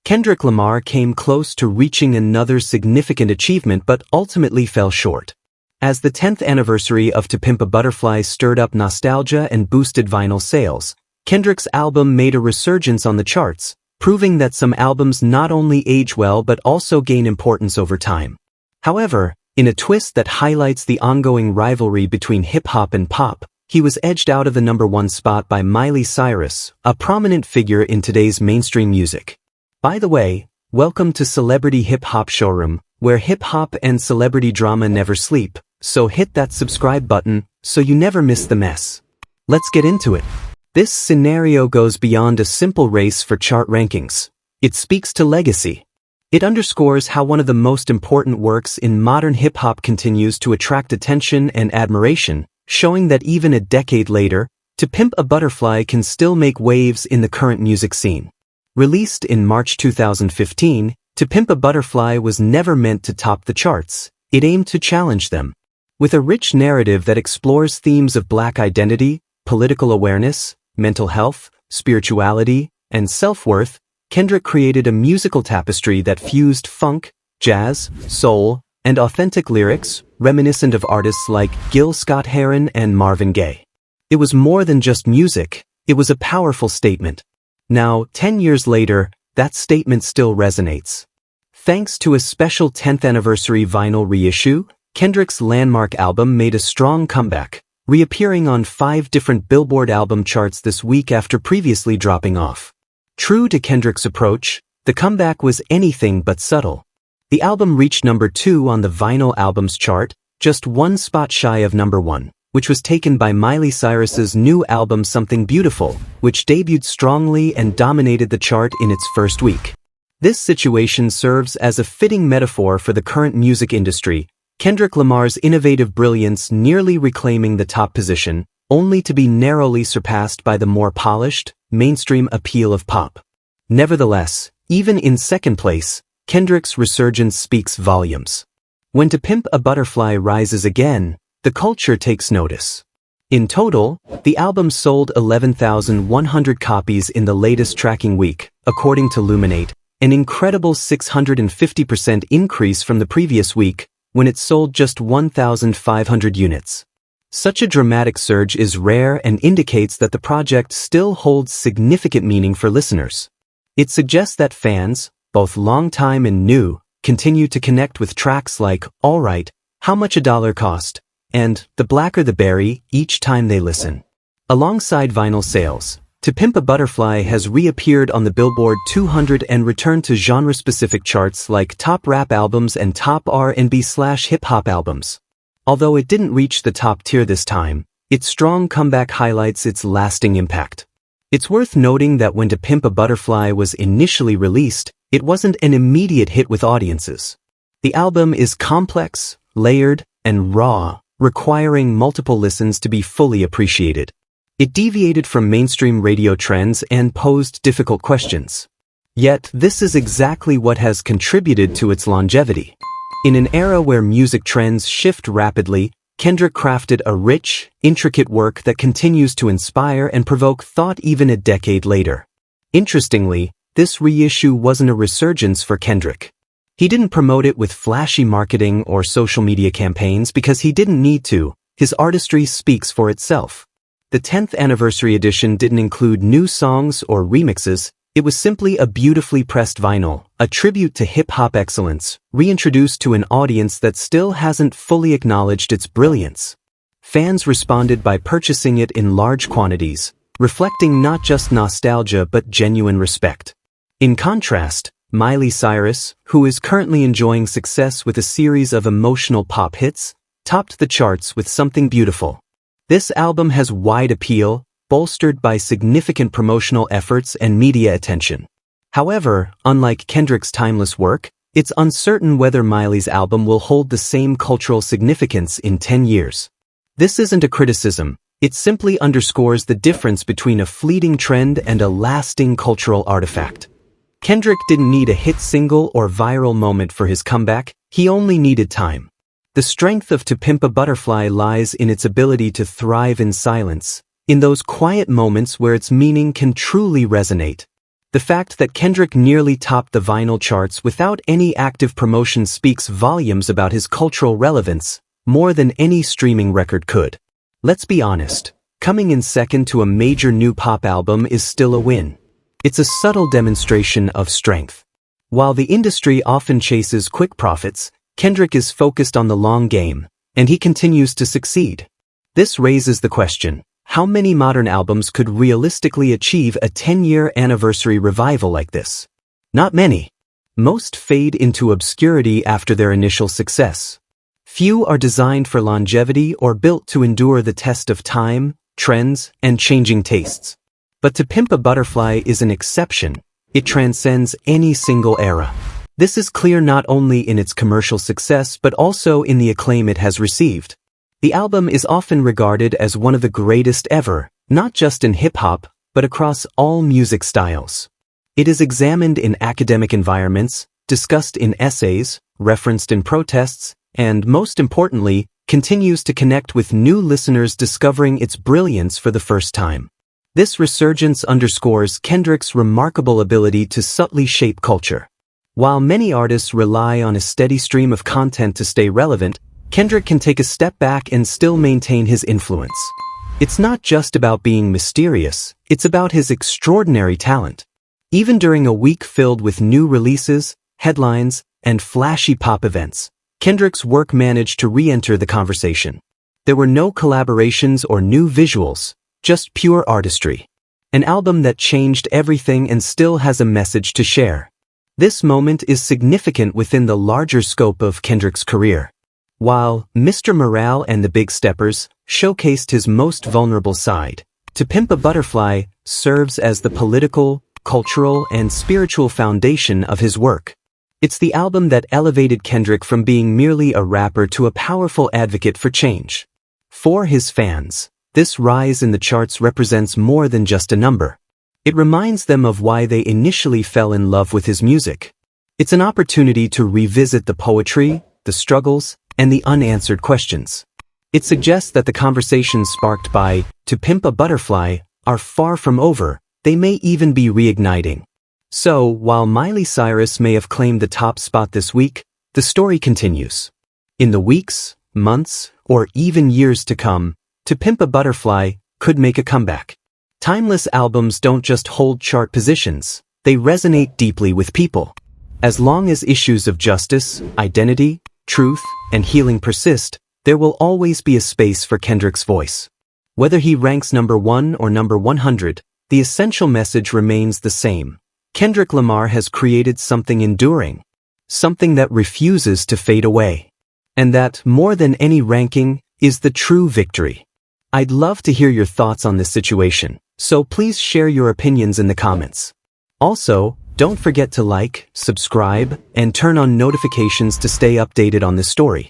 Kendrick Lamar came close to reaching another significant achievement but ultimately fell short. As the 10th anniversary of To Pimp a Butterfly stirred up nostalgia and boosted vinyl sales, Kendrick's album made a resurgence on the charts, proving that some albums not only age well but also gain importance over time. However, in a twist that highlights the ongoing rivalry between hip-hop and pop, he was edged out of the #1 spot by Miley Cyrus, a prominent figure in today's mainstream music. By the way, welcome to Celebrity Hip Hop Showroom, where hip-hop and celebrity drama never sleep, so hit that subscribe button so you never miss the mess. Let's get into it. This scenario goes beyond a simple race for chart rankings. It speaks to legacy. It underscores how one of the most important works in modern hip-hop continues to attract attention and admiration, showing that even a decade later, To Pimp a Butterfly can still make waves in the current music scene. Released in March 2015, To Pimp a Butterfly was never meant to top the charts. It aimed to challenge them. With a rich narrative that explores themes of Black identity, political awareness, mental health, spirituality, and self-worth, Kendrick created a musical tapestry that fused funk, jazz, soul, and authentic lyrics, reminiscent of artists like Gil Scott-Heron and Marvin Gaye. It was more than just music, it was a powerful statement. Now, 10 years later, that statement still resonates. Thanks to a special 10th anniversary vinyl reissue, Kendrick's landmark album made a strong comeback, reappearing on 5 different Billboard album charts this week after previously dropping off. True to Kendrick's approach, the comeback was anything but subtle. The album reached #2 on the vinyl albums chart, just 1 spot shy of #1, which was taken by Miley Cyrus's new album Something Beautiful, which debuted strongly and dominated the chart in its first week. This situation serves as a fitting metaphor for the current music industry, Kendrick Lamar's innovative brilliance nearly reclaiming the top position, only to be narrowly surpassed by the more polished, mainstream appeal of pop. Nevertheless, even in second place, Kendrick's resurgence speaks volumes. When To Pimp a Butterfly rises again, the culture takes notice. In total, the album sold 11,100 copies in the latest tracking week, according to Luminate, an incredible 650% increase from the previous week, when it sold just 1,500 units. Such a dramatic surge is rare and indicates that the project still holds significant meaning for listeners. It suggests that fans, both longtime and new, continue to connect with tracks like Alright, How Much a Dollar Cost, and The Blacker the Berry each time they listen. Alongside vinyl sales, To Pimp a Butterfly has reappeared on the Billboard 200 and returned to genre-specific charts like Top Rap Albums and Top R&B/Hip-Hop Albums. Although it didn't reach the top tier this time, its strong comeback highlights its lasting impact. It's worth noting that when To Pimp a Butterfly was initially released, it wasn't an immediate hit with audiences. The album is complex, layered, and raw, requiring multiple listens to be fully appreciated. It deviated from mainstream radio trends and posed difficult questions. Yet, this is exactly what has contributed to its longevity. In an era where music trends shift rapidly, Kendrick crafted a rich, intricate work that continues to inspire and provoke thought even a decade later. Interestingly, this reissue wasn't a resurgence for Kendrick. He didn't promote it with flashy marketing or social media campaigns because he didn't need to. His artistry speaks for itself. The 10th anniversary edition didn't include new songs or remixes, it was simply a beautifully pressed vinyl, a tribute to hip-hop excellence, reintroduced to an audience that still hasn't fully acknowledged its brilliance. Fans responded by purchasing it in large quantities, reflecting not just nostalgia but genuine respect. In contrast, Miley Cyrus, who is currently enjoying success with a series of emotional pop hits, topped the charts with Something Beautiful. This album has wide appeal, bolstered by significant promotional efforts and media attention. However, unlike Kendrick's timeless work, it's uncertain whether Miley's album will hold the same cultural significance in 10 years. This isn't a criticism, it simply underscores the difference between a fleeting trend and a lasting cultural artifact. Kendrick didn't need a hit single or viral moment for his comeback, he only needed time. The strength of To Pimp a Butterfly lies in its ability to thrive in silence, in those quiet moments where its meaning can truly resonate. The fact that Kendrick nearly topped the vinyl charts without any active promotion speaks volumes about his cultural relevance, more than any streaming record could. Let's be honest, coming in second to a major new pop album is still a win. It's a subtle demonstration of strength. While the industry often chases quick profits, Kendrick is focused on the long game, and he continues to succeed. This raises the question, how many modern albums could realistically achieve a 10-year anniversary revival like this? Not many. Most fade into obscurity after their initial success. Few are designed for longevity or built to endure the test of time, trends, and changing tastes. But To Pimp a Butterfly is an exception. It transcends any single era. This is clear not only in its commercial success but also in the acclaim it has received. The album is often regarded as one of the greatest ever, not just in hip-hop, but across all music styles. It is examined in academic environments, discussed in essays, referenced in protests, and most importantly, continues to connect with new listeners discovering its brilliance for the first time. This resurgence underscores Kendrick's remarkable ability to subtly shape culture. While many artists rely on a steady stream of content to stay relevant, Kendrick can take a step back and still maintain his influence. It's not just about being mysterious, it's about his extraordinary talent. Even during a week filled with new releases, headlines, and flashy pop events, Kendrick's work managed to re-enter the conversation. There were no collaborations or new visuals, just pure artistry. An album that changed everything and still has a message to share. This moment is significant within the larger scope of Kendrick's career. While Mr. Morale and the Big Steppers showcased his most vulnerable side, To Pimp a Butterfly serves as the political, cultural, and spiritual foundation of his work. It's the album that elevated Kendrick from being merely a rapper to a powerful advocate for change. For his fans, this rise in the charts represents more than just a number. It reminds them of why they initially fell in love with his music. It's an opportunity to revisit the poetry, the struggles, and the unanswered questions. It suggests that the conversations sparked by To Pimp a Butterfly are far from over, they may even be reigniting. So, while Miley Cyrus may have claimed the top spot this week, the story continues. In the weeks, months, or even years to come, To Pimp a Butterfly could make a comeback. Timeless albums don't just hold chart positions, they resonate deeply with people. As long as issues of justice, identity, truth, and healing persist, there will always be a space for Kendrick's voice. Whether he ranks number 1 or number 100, the essential message remains the same. Kendrick Lamar has created something enduring, something that refuses to fade away. And that, more than any ranking, is the true victory. I'd love to hear your thoughts on this situation, so please share your opinions in the comments. Also, don't forget to like, subscribe, and turn on notifications to stay updated on this story.